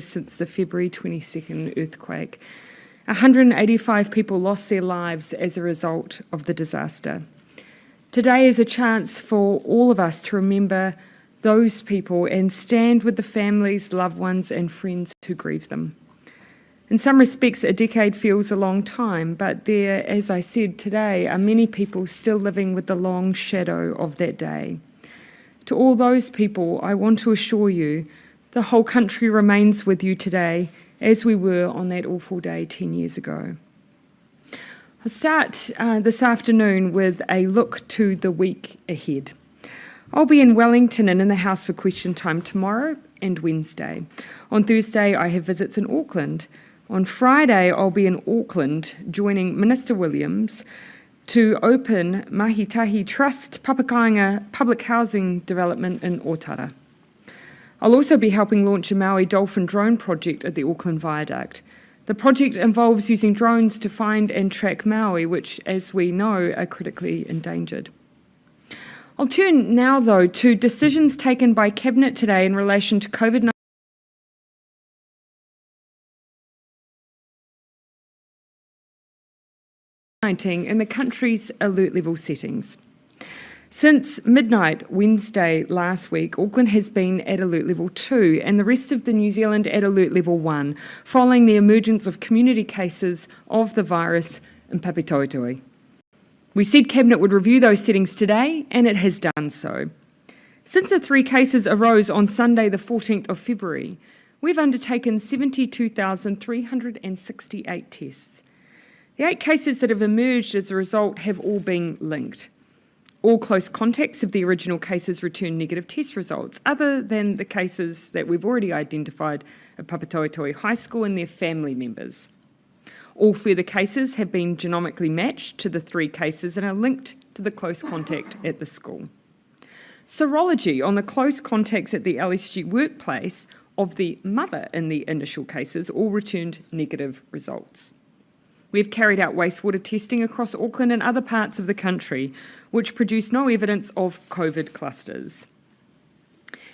since the February 22nd earthquake. 185 people lost their lives as a result of the disaster. Today is a chance for all of us to remember those people and stand with the families, loved ones and friends who grieve them. In some respects, a decade feels a long time, but there, as I said today, are many people still living with the long shadow of that day. To all those people, I want to assure you, the whole country remains with you today, as we were on that awful day 10 years ago. I'll start this afternoon with a look to the week ahead. I'll be in Wellington and in the House for Question Time tomorrow and Wednesday. On Thursday, I have visits in Auckland. On Friday, I'll be in Auckland joining Minister Williams to open Mahitahi Trust Papakainga public housing development in Otara. I'll also be helping launch a Maui dolphin drone project at the Auckland Viaduct. The project involves using drones to find and track Maui, which, as we know, are critically endangered. I'll turn now, though, to decisions taken by Cabinet today in relation to COVID-19 in the country's alert level settings. Since midnight Wednesday last week, Auckland has been at alert level 2 and the rest of the New Zealand at alert level 1, following the emergence of community cases of the virus in Papitoetoe. We said Cabinet would review those settings today, and it has done so. Since the 3 cases arose on Sunday the 14th of February, we've undertaken 72,368 tests. The 8 cases that have emerged as a result have all been linked. All close contacts of the original cases returned negative test results, other than the cases that we've already identified at Papitoetoe High School and their family members. All further cases have been genomically matched to the 3 cases and are linked to the close contact at the school. Serology on the close contacts at the LSG workplace of the mother in the initial cases all returned negative results. We've carried out wastewater testing across Auckland and other parts of the country, which produced no evidence of COVID clusters.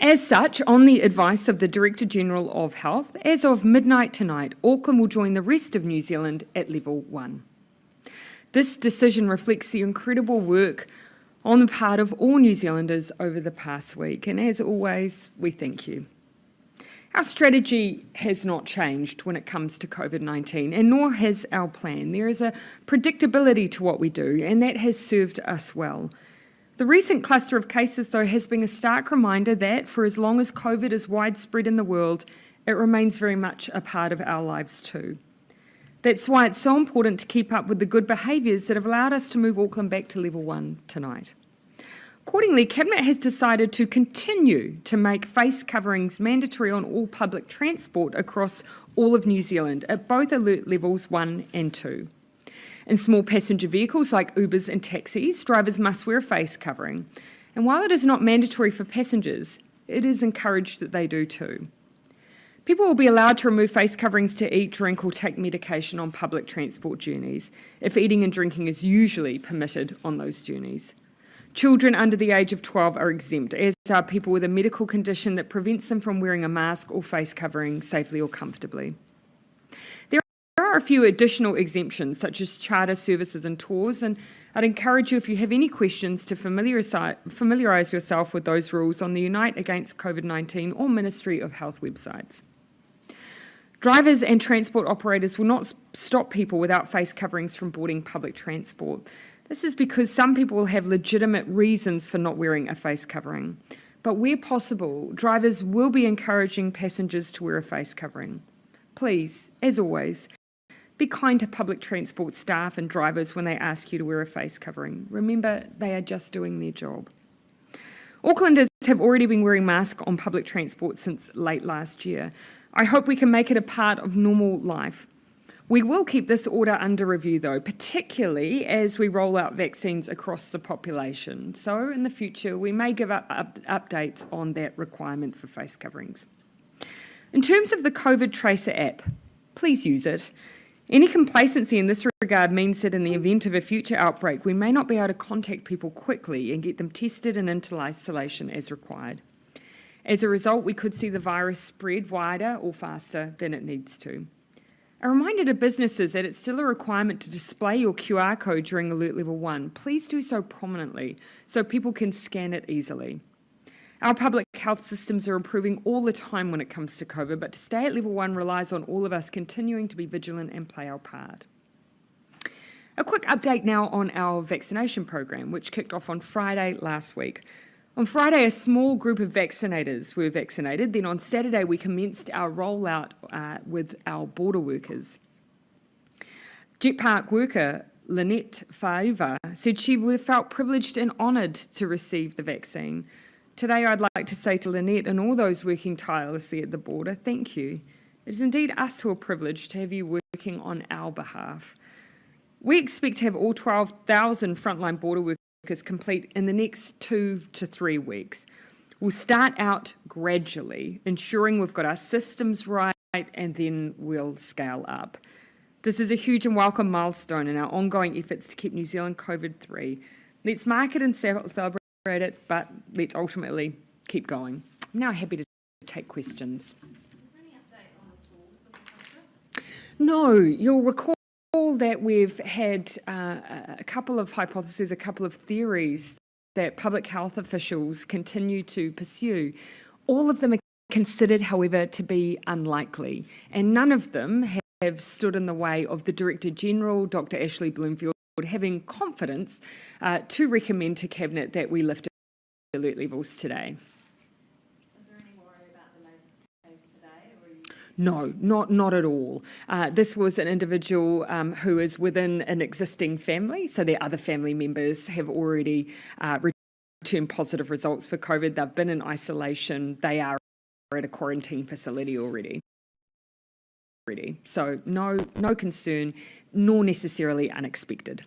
As such, on the advice of the Director-General of Health, as of midnight tonight, Auckland will join the rest of New Zealand at level 1. This decision reflects the incredible work on the part of all New Zealanders over the past week, and as always, we thank you. Our strategy has not changed when it comes to COVID-19, and nor has our plan. There is a predictability to what we do, and that has served us well. The recent cluster of cases, though, has been a stark reminder that, for as long as COVID is widespread in the world, it remains very much a part of our lives too. That's why it's so important to keep up with the good behaviours that have allowed us to move Auckland back to level 1 tonight. Accordingly, Cabinet has decided to continue to make face coverings mandatory on all public transport across all of New Zealand at both alert levels 1 and 2. In small passenger vehicles like Ubers and taxis, drivers must wear a face covering. And while it is not mandatory for passengers, it is encouraged that they do too. People will be allowed to remove face coverings to eat, drink or take medication on public transport journeys, if eating and drinking is usually permitted on those journeys. Children under the age of 12 are exempt, as are people with a medical condition that prevents them from wearing a mask or face covering safely or comfortably. There are a few additional exemptions, such as charter services and tours, and I'd encourage you, if you have any questions, to familiarise yourself with those rules on the Unite Against COVID-19 or Ministry of Health websites. Drivers and transport operators will not stop people without face coverings from boarding public transport. This is because some people will have legitimate reasons for not wearing a face covering. But where possible, drivers will be encouraging passengers to wear a face covering. Please, as always, be kind to public transport staff and drivers when they ask you to wear a face covering. Remember, they are just doing their job. Aucklanders have already been wearing masks on public transport since late last year. I hope we can make it a part of normal life. We will keep this order under review, though, particularly as we roll out vaccines across the population. So in the future, we may give updates on that requirement for face coverings. In terms of the COVID Tracer app, please use it. Any complacency in this regard means that in the event of a future outbreak, we may not be able to contact people quickly and get them tested and into isolation as required. As a result, we could see the virus spread wider or faster than it needs to. A reminder to businesses that it's still a requirement to display your QR code during Alert Level 1. Please do so prominently so people can scan it easily. Our public health systems are improving all the time when it comes to COVID, but to stay at Level 1 relies on all of us continuing to be vigilant and play our part. A quick update now on our vaccination program, which kicked off on Friday last week. On Friday, a small group of vaccinators were vaccinated. Then on Saturday, we commenced our rollout with our border workers. Jet Park worker Lynette Faiva said she would have felt privileged and honoured to receive the vaccine. Today, I'd like to say to Lynette and all those working tirelessly at the border, thank you. It is indeed us who are privileged to have you working on our behalf. We expect to have all 12,000 frontline border workers complete in the next 2 to 3 weeks. We'll start out gradually, ensuring we've got our systems right, and then we'll scale up. This is a huge and welcome milestone in our ongoing efforts to keep New Zealand COVID-free. Let's mark it and celebrate it, but let's ultimately keep going. I'm now happy to take questions. Is there any update on the source of the outbreak? No, you'll recall that we've had a couple of hypotheses, a couple of theories that public health officials continue to pursue. All of them are considered, however, to be unlikely, and none of them have stood in the way of the Director General, Dr. Ashley Bloomfield, having confidence to recommend to Cabinet that we lift alert levels today. Is there any worry about the latest case today? Or are you... No, not at all. This was an individual who is within an existing family, so their other family members have already returned positive results for COVID. They've been in isolation. They are at a quarantine facility already. So no concern, nor necessarily unexpected.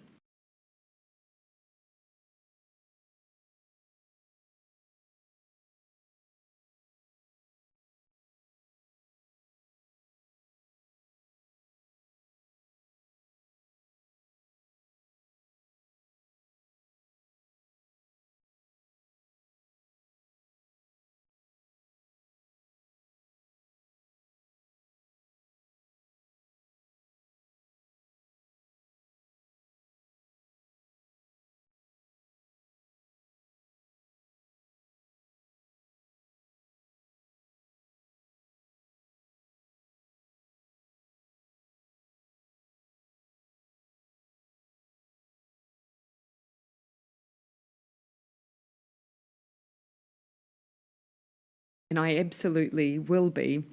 And I absolutely will be.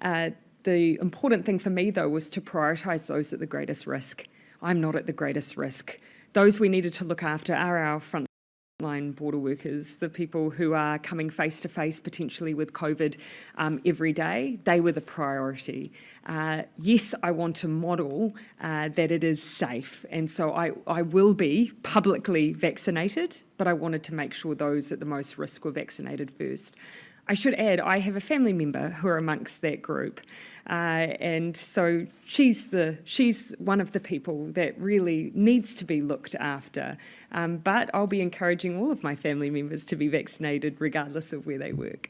The important thing for me, though, was to prioritise those at the greatest risk. I'm not at the greatest risk. Those we needed to look after are our frontline border workers, the people who are coming face to face potentially with COVID every day. They were the priority. Yes, I want to model that it is safe, and so I will be publicly vaccinated, but I wanted to make sure those at the most risk were vaccinated first. I should add, I have a family member who are amongst that group, and so she's one of the people that really needs to be looked after. But I'll be encouraging all of my family members to be vaccinated regardless of where they work.